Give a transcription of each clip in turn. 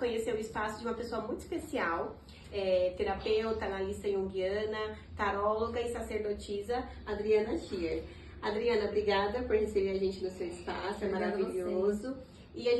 conhecer o espaço de uma pessoa muito especial, terapeuta, analista junguiana, taróloga e sacerdotisa, Adriana Schier. Adriana, obrigada por receber a gente no seu espaço, é maravilhoso. E eu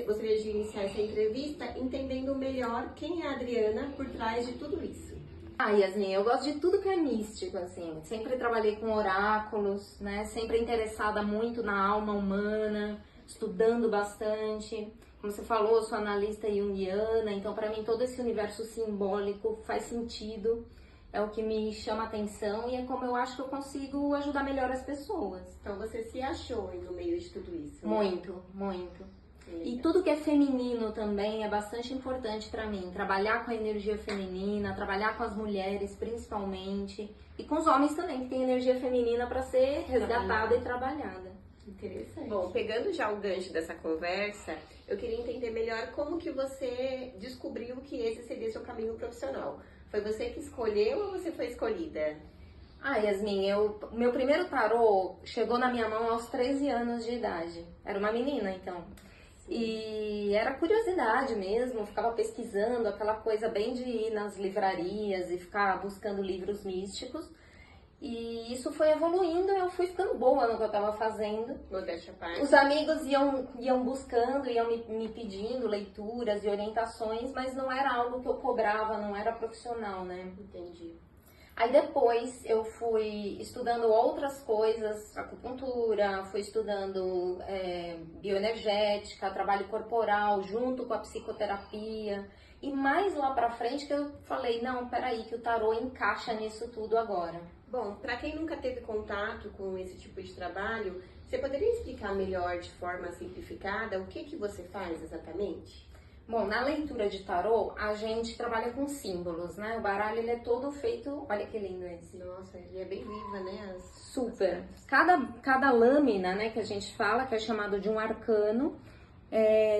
gostaria de iniciar essa entrevista entendendo melhor quem é a Adriana por trás de tudo isso. Yasmin, eu gosto de tudo que é místico, assim. Sempre trabalhei com oráculos, né? Sempre interessada muito na alma humana, estudando bastante. Como você falou, eu sou analista junguiana, então para mim todo esse universo simbólico faz sentido, é o que me chama a atenção e é como eu acho que eu consigo ajudar melhor as pessoas. Então você se achou no meio de tudo isso? Né? Muito, muito. E tudo que é feminino também é bastante importante para mim. Trabalhar com a energia feminina, trabalhar com as mulheres principalmente. E com os homens também, que tem energia feminina para ser resgatada e trabalhada. Interessante. Bom, pegando já o gancho dessa conversa, eu queria entender melhor como que você descobriu que esse seria seu caminho profissional. Foi você que escolheu ou você foi escolhida? Yasmin, meu primeiro tarô chegou na minha mão aos 13 anos de idade. Era uma menina, então. E era curiosidade mesmo, ficava pesquisando, aquela coisa bem de ir nas livrarias e ficar buscando livros místicos. E isso foi evoluindo, eu fui ficando boa no que eu estava fazendo. Modéstia à parte. Os amigos iam buscando, iam me pedindo leituras e orientações, mas não era algo que eu cobrava, não era profissional, né? Entendi. Aí depois eu fui estudando outras coisas, acupuntura, fui estudando bioenergética, trabalho corporal, junto com a psicoterapia. E mais lá pra frente que eu falei, não, peraí, que o tarô encaixa nisso tudo agora. Bom, pra quem nunca teve contato com esse tipo de trabalho, você poderia explicar melhor, de forma simplificada, o que você faz exatamente? Bom, na leitura de tarô, a gente trabalha com símbolos, né? O baralho, ele é todo feito... Olha que lindo esse. Nossa, ele é bem viva, né? Super. Cada lâmina, né, que a gente fala, que é chamado de um arcano,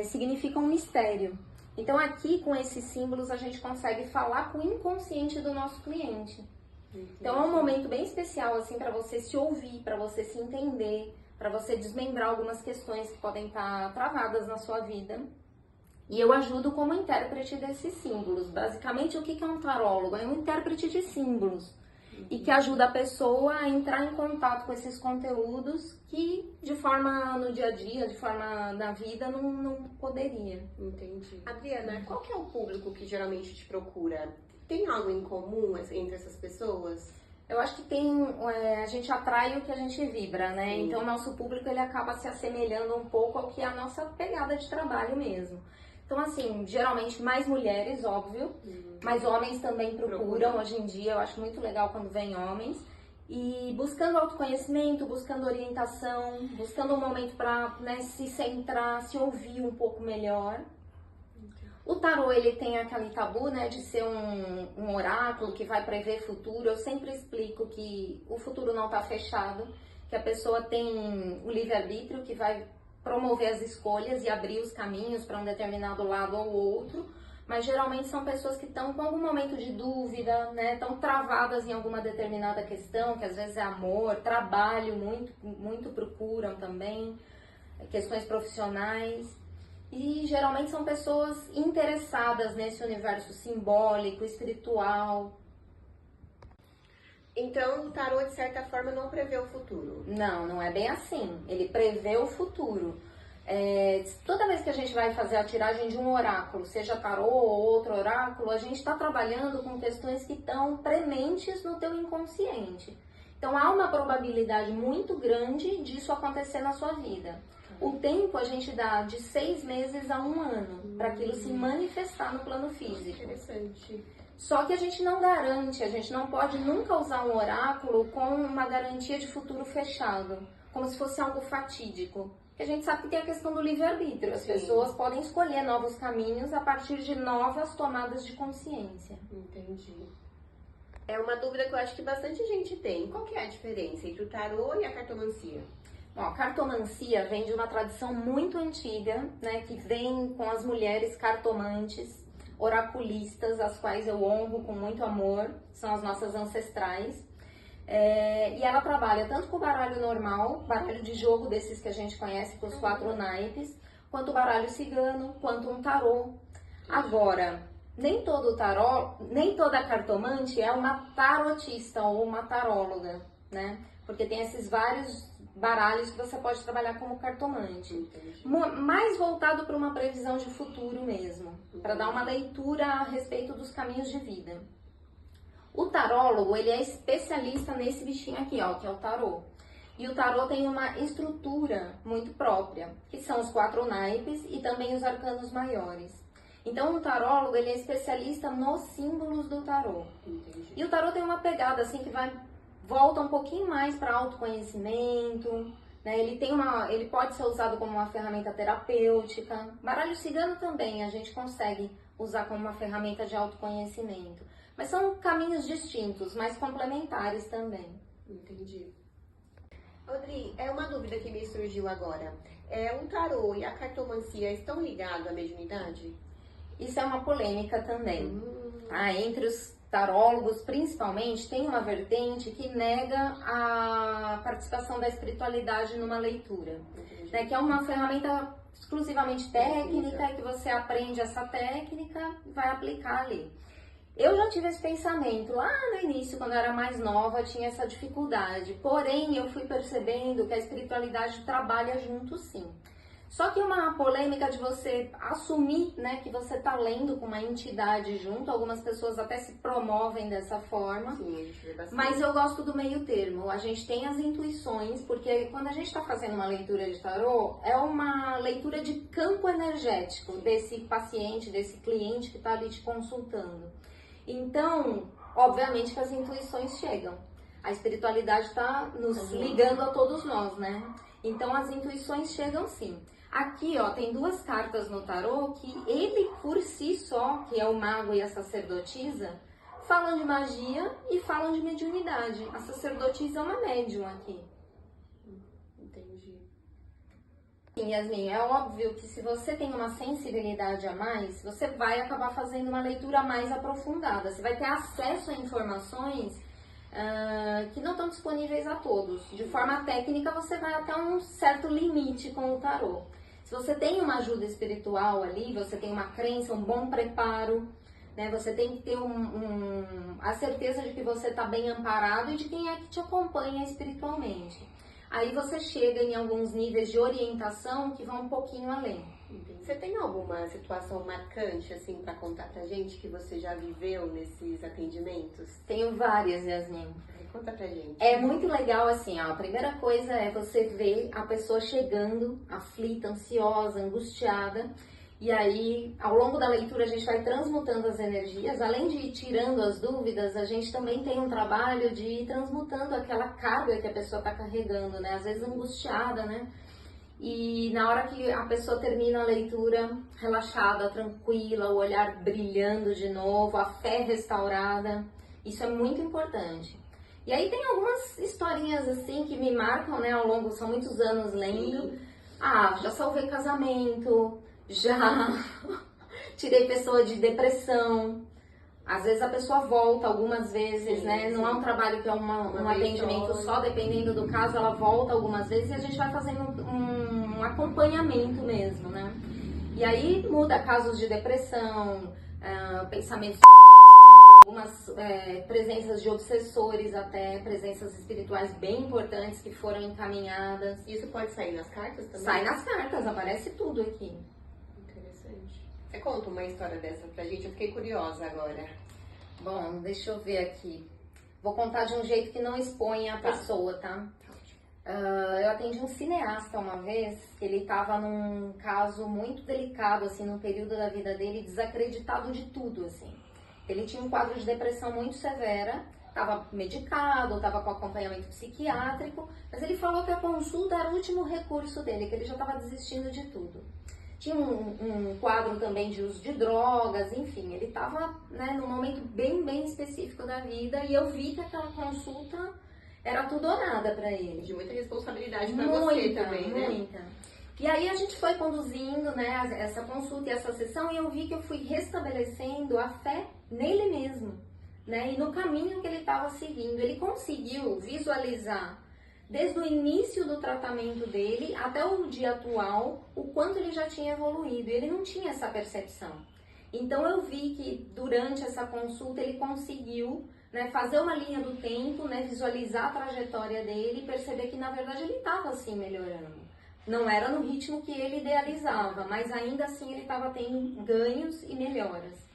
significa um mistério. Então, aqui, com esses símbolos, a gente consegue falar com o inconsciente do nosso cliente. Então, é um momento bem especial, assim, para você se ouvir, para você se entender, para você desmembrar algumas questões que podem estar travadas na sua vida. E eu ajudo como intérprete desses símbolos. Basicamente, o que é um tarólogo? É um intérprete de símbolos. E que ajuda a pessoa a entrar em contato com esses conteúdos que, de forma no dia a dia, de forma na vida, não poderia. Entendi. Adriana, qual que é o público que geralmente te procura? Tem algo em comum entre essas pessoas? Eu acho que tem, a gente atrai o que a gente vibra, né? Sim. Então, o nosso público, ele acaba se assemelhando um pouco ao que é a nossa pegada de trabalho mesmo. Então, assim, geralmente mais mulheres, óbvio, mas homens também procuram hoje em dia. Eu acho muito legal quando vem homens. E buscando autoconhecimento, buscando orientação, buscando um momento para, né, se centrar, se ouvir um pouco melhor. O tarô, ele tem aquele tabu, né, de ser um oráculo que vai prever futuro. Eu sempre explico que o futuro não está fechado, que a pessoa tem o livre-arbítrio que vai promover as escolhas e abrir os caminhos para um determinado lado ou outro, mas geralmente são pessoas que estão com algum momento de dúvida, né? Estão travadas em alguma determinada questão, que às vezes é amor, trabalho, muito procuram também, questões profissionais, e geralmente são pessoas interessadas nesse universo simbólico, espiritual. Então, o tarô, de certa forma, não prevê o futuro? Não é bem assim. Ele prevê o futuro. Toda vez que a gente vai fazer a tiragem de um oráculo, seja tarô ou outro oráculo, a gente está trabalhando com questões que estão prementes no teu inconsciente. Então, há uma probabilidade muito grande disso acontecer na sua vida. O tempo a gente dá de 6 meses a 1 ano para aquilo se manifestar no plano físico. Interessante. Só que a gente não garante, a gente não pode nunca usar um oráculo com uma garantia de futuro fechado, como se fosse algo fatídico. Porque a gente sabe que tem a questão do livre-arbítrio, as pessoas podem escolher novos caminhos a partir de novas tomadas de consciência. Entendi. É uma dúvida que eu acho que bastante gente tem. Qual que é a diferença entre o tarô e a cartomancia? Bom, a cartomancia vem de uma tradição muito antiga, né, que vem com as mulheres cartomantes, oraculistas, as quais eu honro com muito amor, são as nossas ancestrais. E ela trabalha tanto com o baralho normal, baralho de jogo desses que a gente conhece, com os 4 naipes, quanto o baralho cigano, quanto um tarô. Agora, nem todo tarô, nem toda cartomante é uma tarotista ou uma taróloga, né? Porque tem esses vários baralhos que você pode trabalhar como cartomante. Mais voltado para uma previsão de futuro mesmo, para dar uma leitura a respeito dos caminhos de vida. O tarólogo, ele é especialista nesse bichinho aqui, ó, que é o tarô. E o tarô tem uma estrutura muito própria, que são os 4 naipes e também os arcanos maiores. Então, o tarólogo, ele é especialista nos símbolos do tarô. Entendi. E o tarô tem uma pegada, assim, que volta um pouquinho mais para autoconhecimento, né? Ele pode ser usado como uma ferramenta terapêutica. Baralho cigano também a gente consegue usar como uma ferramenta de autoconhecimento. Mas são caminhos distintos, mas complementares também. Entendi. Audrey, é uma dúvida que me surgiu agora. O tarô e a cartomancia estão ligados à mediunidade? Isso é uma polêmica também. Tá? Entre os tarólogos, principalmente, tem uma vertente que nega a participação da espiritualidade numa leitura, né? Que é uma ferramenta exclusivamente técnica, que você aprende essa técnica e vai aplicar ali. Eu já tive esse pensamento, lá no início, quando eu era mais nova, tinha essa dificuldade. Porém, eu fui percebendo que a espiritualidade trabalha junto, sim. Só que uma polêmica de você assumir, né, que você está lendo com uma entidade junto, algumas pessoas até se promovem dessa forma. Sim, mas eu gosto do meio termo. A gente tem as intuições, porque quando a gente está fazendo uma leitura de tarô, é uma leitura de campo energético desse paciente, desse cliente que está ali te consultando. Então, obviamente que as intuições chegam. A espiritualidade está nos ligando a todos nós, né? Então, as intuições chegam sim. Aqui, ó, tem 2 cartas no tarô que ele, por si só, que é o mago e a sacerdotisa, falam de magia e falam de mediunidade. A sacerdotisa é uma médium aqui. Entendi. Sim, Yasmin, é óbvio que se você tem uma sensibilidade a mais, você vai acabar fazendo uma leitura mais aprofundada. Você vai ter acesso a informações que não estão disponíveis a todos. De forma técnica, você vai até um certo limite com o tarô. Se você tem uma ajuda espiritual ali, você tem uma crença, um bom preparo, né? Você tem que ter a certeza de que você está bem amparado e de quem é que te acompanha espiritualmente. Aí você chega em alguns níveis de orientação que vão um pouquinho além. Você tem alguma situação marcante, assim, para contar pra gente que você já viveu nesses atendimentos? Tenho várias, Yasmin. Conta pra gente. É muito legal, assim, ó, a primeira coisa é você ver a pessoa chegando, aflita, ansiosa, angustiada. E aí, ao longo da leitura, a gente vai transmutando as energias. Além de ir tirando as dúvidas, a gente também tem um trabalho de ir transmutando aquela carga que a pessoa está carregando, né? Às vezes angustiada, né? E na hora que a pessoa termina a leitura, relaxada, tranquila, o olhar brilhando de novo, a fé restaurada, isso é muito importante. E aí tem algumas historinhas assim que me marcam, né, ao longo, são muitos anos lendo. Sim. Já salvei casamento, já tirei pessoa de depressão. Às vezes a pessoa volta algumas vezes, né? Não é um trabalho que é um atendimento só, dependendo do caso, ela volta algumas vezes e a gente vai fazendo um acompanhamento mesmo, né? E aí muda casos de depressão, pensamentos, algumas presenças de obsessores até, presenças espirituais bem importantes que foram encaminhadas. Isso pode sair nas cartas também? Sai nas cartas, aparece tudo aqui. Você conta uma história dessa pra gente? Eu fiquei curiosa agora. Bom, deixa eu ver aqui. Vou contar de um jeito que não expõe a pessoa, tá? Eu atendi um cineasta uma vez, que ele estava num caso muito delicado, assim, num período da vida dele, desacreditado de tudo, assim. Ele tinha um quadro de depressão muito severa, estava medicado, estava com acompanhamento psiquiátrico, mas ele falou que a consulta era o último recurso dele, que ele já estava desistindo de tudo. Tinha um quadro também de uso de drogas, enfim, ele estava, né, num momento bem específico da vida e eu vi que aquela consulta era tudo ou nada para ele. De muita responsabilidade para você também, né? Muita. E aí a gente foi conduzindo, né, essa consulta e essa sessão e eu vi que eu fui restabelecendo a fé nele mesmo, né, e no caminho que ele estava seguindo. Ele conseguiu visualizar desde o início do tratamento dele até o dia atual, o quanto ele já tinha evoluído. Ele não tinha essa percepção. Então eu vi que durante essa consulta ele conseguiu, né, fazer uma linha do tempo, né, visualizar a trajetória dele e perceber que na verdade ele estava assim melhorando. Não era no ritmo que ele idealizava, mas ainda assim ele estava tendo ganhos e melhoras.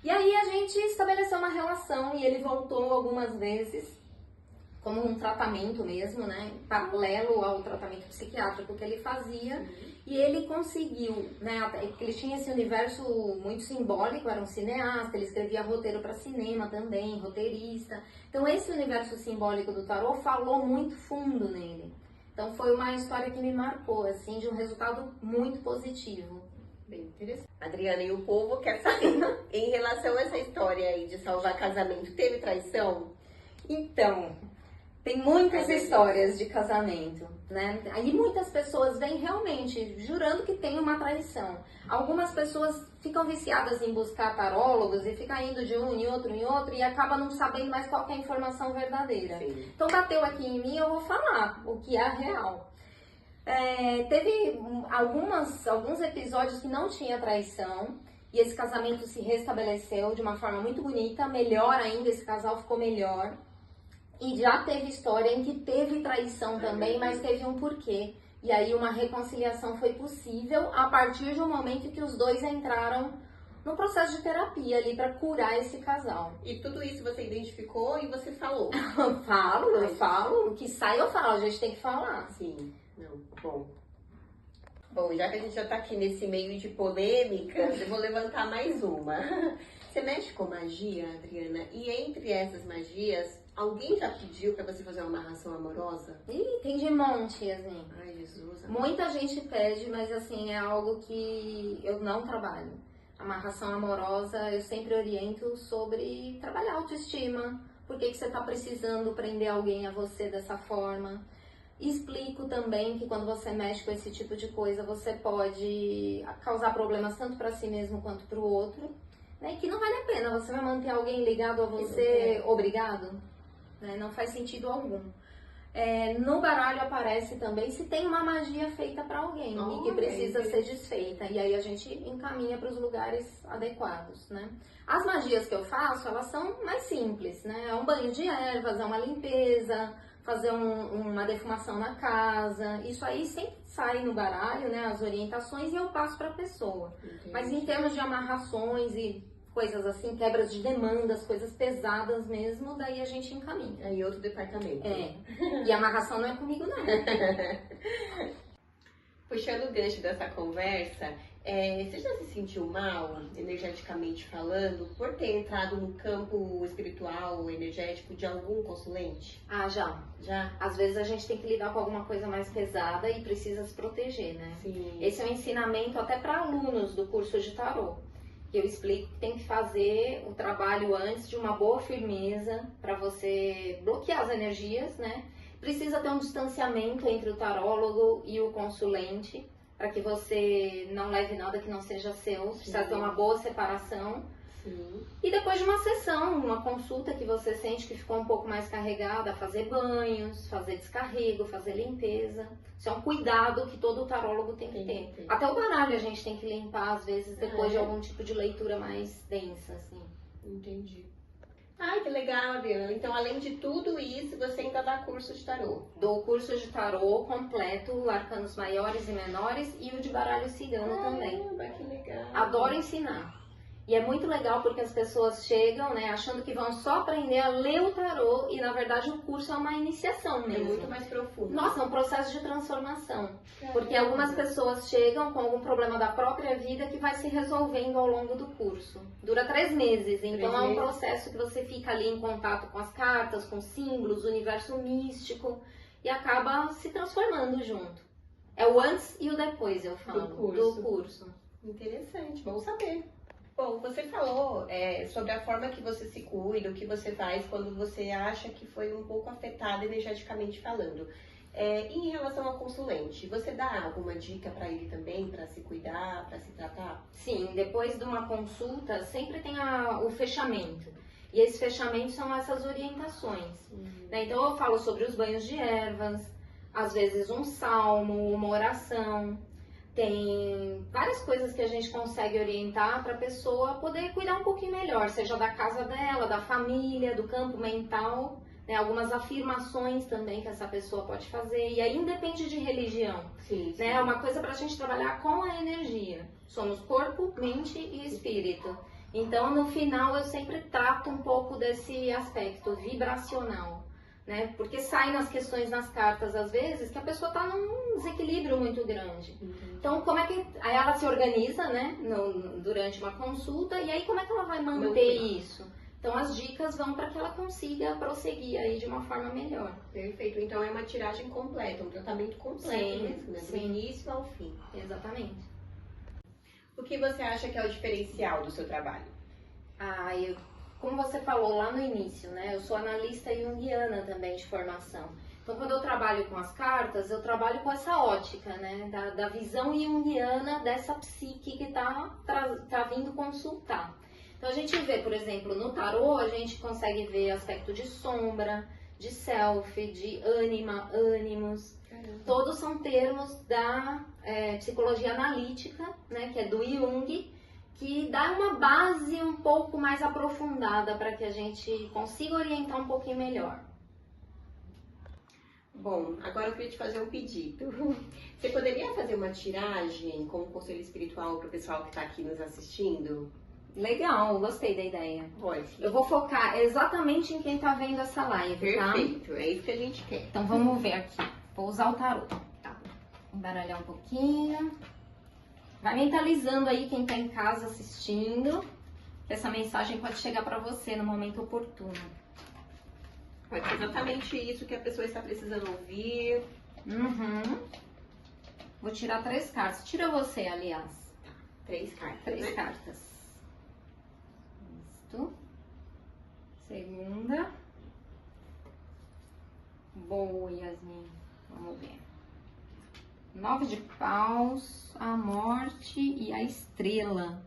E aí a gente estabeleceu uma relação e ele voltou algumas vezes como um tratamento mesmo, né, paralelo ao tratamento psiquiátrico que ele fazia. E ele conseguiu, né, ele tinha esse universo muito simbólico, era um cineasta, ele escrevia roteiro para cinema também, roteirista. Então esse universo simbólico do tarô falou muito fundo nele. Então foi uma história que me marcou, assim, de um resultado muito positivo. Bem interessante. Adriana, e o povo quer saber, em relação a essa história aí de salvar casamento, teve traição? Então, tem muitas histórias de casamento, né? Aí muitas pessoas vêm realmente jurando que tem uma traição. Algumas pessoas ficam viciadas em buscar tarólogos e ficam indo de um em outro e acabam não sabendo mais qual que é a informação verdadeira. Sim. Então bateu aqui em mim, eu vou falar o que é real. Teve alguns episódios que não tinha traição e esse casamento se restabeleceu de uma forma muito bonita, melhor ainda, esse casal ficou melhor. E já teve história em que teve traição também, mas teve um porquê. E aí uma reconciliação foi possível a partir de um momento que os dois entraram no processo de terapia ali para curar esse casal. E tudo isso você identificou e você falou? Eu falo. O que sai eu falo, a gente tem que falar. Sim, não, bom. Bom, já que a gente já tá aqui nesse meio de polêmicas, eu vou levantar mais uma. Você mexe com magia, Adriana? E entre essas magias, alguém já pediu pra você fazer uma amarração amorosa? Ih, tem de monte, assim. Ai, Jesus. Muita gente pede, mas assim, é algo que eu não trabalho. Amarração amorosa, eu sempre oriento sobre trabalhar a autoestima. Por que você tá precisando prender alguém a você dessa forma? Explico também que quando você mexe com esse tipo de coisa, você pode causar problemas tanto para si mesmo quanto para o outro. Né? Que não vale a pena, você vai manter alguém ligado a você obrigado, né? Não faz sentido algum. No baralho aparece também se tem uma magia feita para alguém e que precisa ser desfeita, e aí a gente encaminha para os lugares adequados, né? As magias que eu faço, elas são mais simples, né? É um banho de ervas, é uma limpeza, fazer uma defumação na casa, isso aí sempre sai no baralho, né? As orientações, e eu passo para a pessoa. Entendi. Mas em termos de amarrações e coisas assim, quebras de demandas, coisas pesadas mesmo, daí a gente encaminha. Aí outro departamento. E a amarração não é comigo, não. Puxando o gancho dessa conversa, você já se sentiu mal, energeticamente falando, por ter entrado no campo espiritual, energético de algum consulente? Ah, já. Já? Às vezes a gente tem que lidar com alguma coisa mais pesada e precisa se proteger, né? Sim. Esse é um ensinamento até para alunos do curso de tarô. Que eu explico que tem que fazer o trabalho antes de uma boa firmeza para você bloquear as energias, né? Precisa ter um distanciamento entre o tarólogo e o consulente para que você não leve nada que não seja seu. Precisa ter uma boa separação. Sim. E depois de uma sessão, uma consulta que você sente que ficou um pouco mais carregada, fazer banhos, fazer descarrego, fazer limpeza. Isso é um cuidado que todo tarólogo tem que ter. Até o baralho a gente tem que limpar, às vezes, depois de algum tipo de leitura mais densa, assim. Entendi. Ai, que legal, Adriana. Então, além de tudo isso, você ainda dá curso de tarô? Dou curso de tarô completo, arcanos maiores e menores, e o de baralho cigano também. Que legal. Adoro ensinar. E é muito legal porque as pessoas chegam, né, achando que vão só aprender a ler o tarô e, na verdade, o curso é uma iniciação mesmo. É muito mais profundo. Nossa, é um processo de transformação. Porque algumas pessoas chegam com algum problema da própria vida que vai se resolvendo ao longo do curso. Dura 3 meses, então é um processo que você fica ali em contato com as cartas, com símbolos, o universo místico, e acaba se transformando junto. É o antes e o depois, eu falo, do curso. Interessante, bom saber. Bom, você falou sobre a forma que você se cuida, o que você faz quando você acha que foi um pouco afetada energeticamente falando. Em relação ao consulente, você dá alguma dica para ele também, para se cuidar, para se tratar? Sim, depois de uma consulta sempre tem o fechamento. E esse fechamento são essas orientações. Né? Então eu falo sobre os banhos de ervas, às vezes um salmo, uma oração. Tem várias coisas que a gente consegue orientar para a pessoa poder cuidar um pouquinho melhor, seja da casa dela, da família, do campo mental, né? Algumas afirmações também que essa pessoa pode fazer. E aí independe de religião. Sim, sim. Né? É uma coisa para a gente trabalhar com a energia. Somos corpo, mente e espírito. Então, no final, eu sempre trato um pouco desse aspecto vibracional. Né? Porque sai nas questões nas cartas, às vezes, que a pessoa está num desequilíbrio muito grande. Então, como é que aí ela se organiza, né, durante uma consulta, e aí como é que ela vai manter isso? Então, as dicas vão para que ela consiga prosseguir aí de uma forma melhor. Perfeito. Então, é uma tiragem completa, um tratamento completo Sim, mesmo, né? Do sim. início ao fim. Exatamente. O que você acha que é o diferencial do seu trabalho? Como você falou lá no início, né? Eu sou analista junguiana também de formação. Então, quando eu trabalho com as cartas, eu trabalho com essa ótica, né? Da visão junguiana dessa psique que tá vindo consultar. Então, a gente vê, por exemplo, no tarô, a gente consegue ver aspecto de sombra, de self, de ânima, ânimos. Todos são termos da psicologia analítica, né? Que é do Jung, que dá uma base um pouco mais aprofundada para que a gente consiga orientar um pouquinho melhor. Bom, agora eu queria te fazer um pedido. Você poderia fazer uma tiragem como conselho espiritual para o pessoal que está aqui nos assistindo? Legal, gostei da ideia. Pode. Eu vou focar exatamente em quem está vendo essa live, tá? Perfeito, é isso que a gente quer. Então vamos ver aqui. Vou usar o tarô. Tá. Embaralhar um pouquinho. Vai mentalizando aí quem está em casa assistindo, que essa mensagem pode chegar para você no momento oportuno. Pode ser exatamente isso que a pessoa está precisando ouvir. Vou tirar 3 cartas. Tira você, aliás. 3 cartas, 3 né? cartas. Isto. Segunda. Boa, Yasmin. Vamos ver. 9 de paus, a morte e a estrela.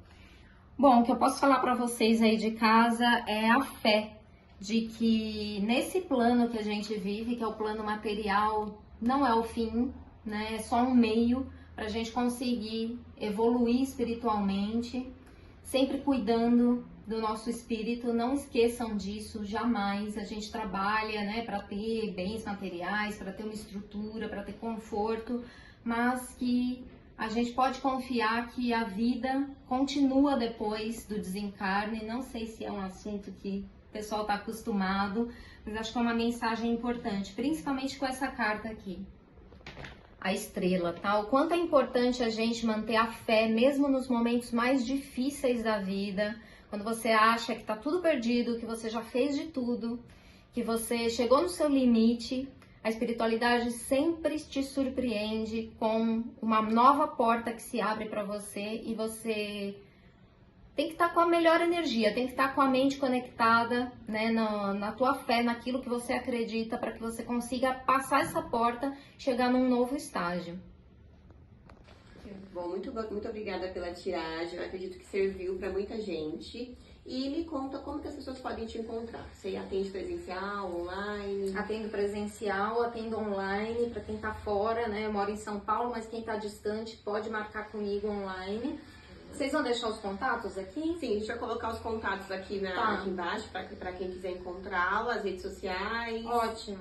Bom, o que eu posso falar para vocês aí de casa é a fé de que nesse plano que a gente vive, que é o plano material, não é o fim, né? É só um meio para a gente conseguir evoluir espiritualmente, sempre cuidando do nosso espírito. Não esqueçam disso, jamais. A gente trabalha, né, para ter bens materiais, para ter uma estrutura, para ter conforto, mas que a gente pode confiar que a vida continua depois do desencarne. Não sei se é um assunto que o pessoal está acostumado, mas acho que é uma mensagem importante, principalmente com essa carta aqui, a estrela, tá? O quanto é importante a gente manter a fé, mesmo nos momentos mais difíceis da vida, quando você acha que tá tudo perdido, que você já fez de tudo, que você chegou no seu limite. A espiritualidade sempre te surpreende com uma nova porta que se abre para você, e você tem que estar com a melhor energia, tem que estar com a mente conectada, né, na tua fé, naquilo que você acredita, para que você consiga passar essa porta e chegar num novo estágio. Bom, muito obrigada pela tiragem. Eu acredito que serviu para muita gente. E me conta como que as pessoas podem te encontrar. Você atende presencial, online? Atendo presencial, atendo online, para quem tá fora, né? Eu moro em São Paulo, mas quem tá distante pode marcar comigo online. Vocês vão deixar os contatos aqui? Sim, deixa eu colocar os contatos aqui, aqui embaixo, para quem quiser encontrá-lo, as redes sociais. Ótimo.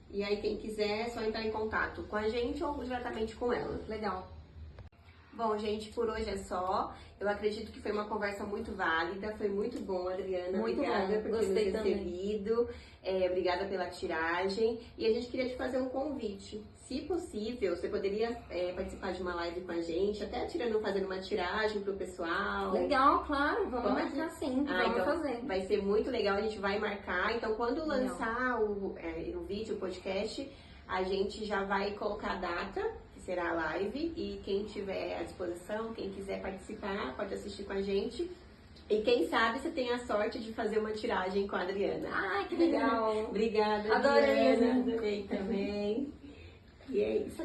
E aí quem quiser é só entrar em contato com a gente ou diretamente com ela. Legal. Bom, gente, por hoje é só. Eu acredito que foi uma conversa muito válida, foi muito bom, Adriana. Muito obrigada bom. por Gostei ter nos também. recebido. Obrigada pela tiragem. E a gente queria te fazer um convite. Se possível, você poderia participar de uma live com a gente, até fazendo uma tiragem pro pessoal. Legal, claro. Vamos Pode? marcar sim. Vamos então fazer. vai ser muito legal, a gente vai marcar. Então, quando lançar o vídeo, o podcast, a gente já vai colocar a data, que será a live, e quem tiver à disposição, quem quiser participar, pode assistir com a gente. E quem sabe você tem a sorte de fazer uma tiragem com a Adriana. Ai, que legal. Obrigada, Adorei, Adriana. né? Adorei também. E é isso.